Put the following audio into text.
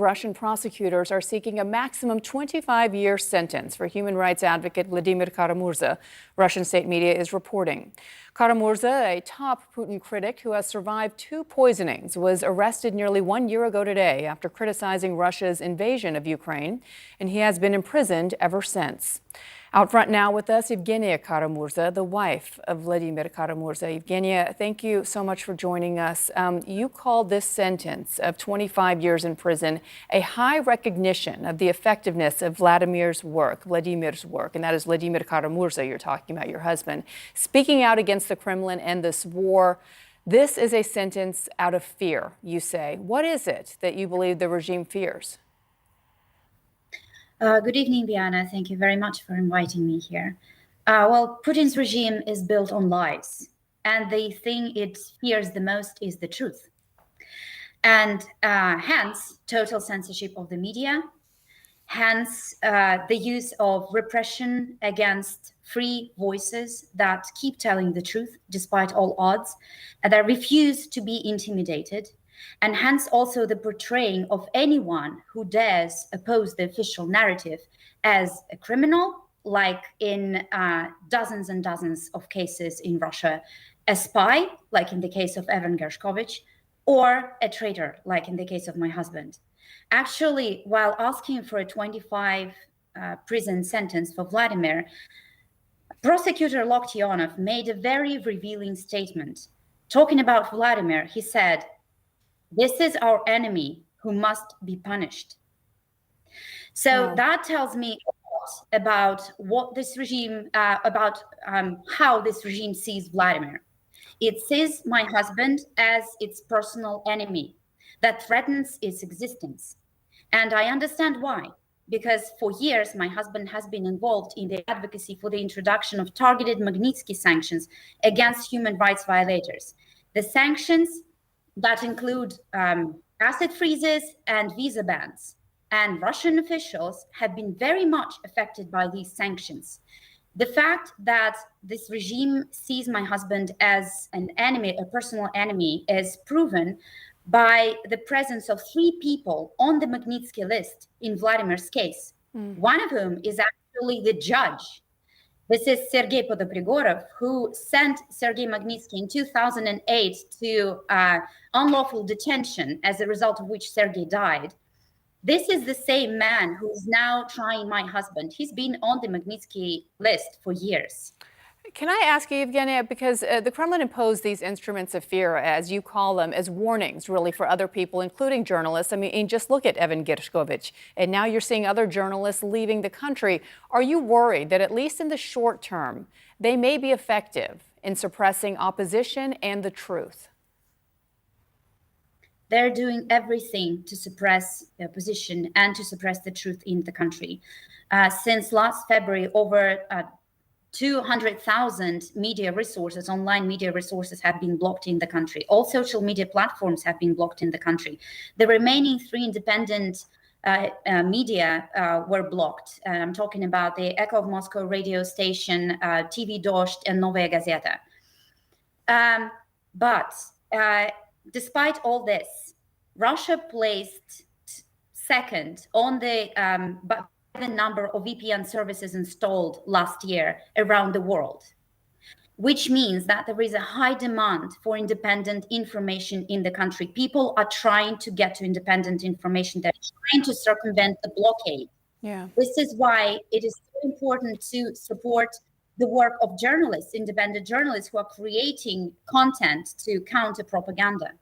Russian prosecutors are seeking a maximum 25-year sentence for human rights advocate Vladimir Kara-Murza, Russian state media is reporting. Kara-Murza, a top Putin critic who has survived 2 poisonings, was arrested nearly 1 year ago today after criticizing Russia's invasion of Ukraine, and he has been imprisoned ever since. Out front now with us, Evgenia Kara-Murza, the wife of Vladimir Kara-Murza. Evgenia, thank you so much for joining us. You called this sentence of 25 years in prison a high recognition of the effectiveness of Vladimir's work, and that is Vladimir Kara-Murza you're talking about, your husband. Speaking out against the Kremlin and this war, this is a sentence out of fear, you say. What is it that you believe the regime fears? Good evening, Diana. Thank you very much for inviting me here. Well, Putin's regime is built on lies, and the thing it fears the most is the truth. And hence, total censorship of the media, hence the use of repression against free voices that keep telling the truth despite all odds, and that refuse to be intimidated, and hence also the portraying of anyone who dares oppose the official narrative as a criminal, like in dozens and dozens of cases in Russia, a spy, like in the case of Evan Gershkovich, or a traitor, like in the case of my husband. Actually, while asking for a 25 prison sentence for Vladimir, prosecutor Loktionov made a very revealing statement. Talking about Vladimir, he said, "This is our enemy who must be punished." So that tells me a lot about what this regime, how this regime sees Vladimir. It sees my husband as its personal enemy that threatens its existence. And I understand why, because for years, my husband has been involved in the advocacy for the introduction of targeted Magnitsky sanctions against human rights violators. The sanctions that include asset freezes and visa bans. And Russian officials have been very much affected by these sanctions. The fact that this regime sees my husband as an enemy, a personal enemy, is proven by the presence of 3 people on the Magnitsky list in Vladimir's case. One of whom is actually the judge. This is Sergei Podoprigorov, who sent Sergei Magnitsky in 2008 to unlawful detention, as a result of which Sergei died. This is the same man who is now trying my husband. He's been on the Magnitsky list for years. Can I ask you, Evgenia, because the Kremlin imposed these instruments of fear, as you call them, as warnings, really, for other people, including journalists. I mean, just look at Evan Gershkovich, and now you're seeing other journalists leaving the country. Are you worried that, at least in the short term, they may be effective in suppressing opposition and the truth? They're doing everything to suppress the opposition and to suppress the truth in the country. Since last February, over 200,000 media resources, online media resources, have been blocked in the country. All social media platforms have been blocked in the country. The remaining 3 independent media were blocked. I'm talking about the Echo of Moscow radio station, TV Dozhd, and Novaya Gazeta. But despite all this, Russia placed second on the number of VPN services installed last year around the world, which means that there is a high demand for independent information in the country. People are trying to get to independent information. They're trying to circumvent the blockade. Yeah. This is why it is so important to support the work of journalists, independent journalists who are creating content to counter propaganda.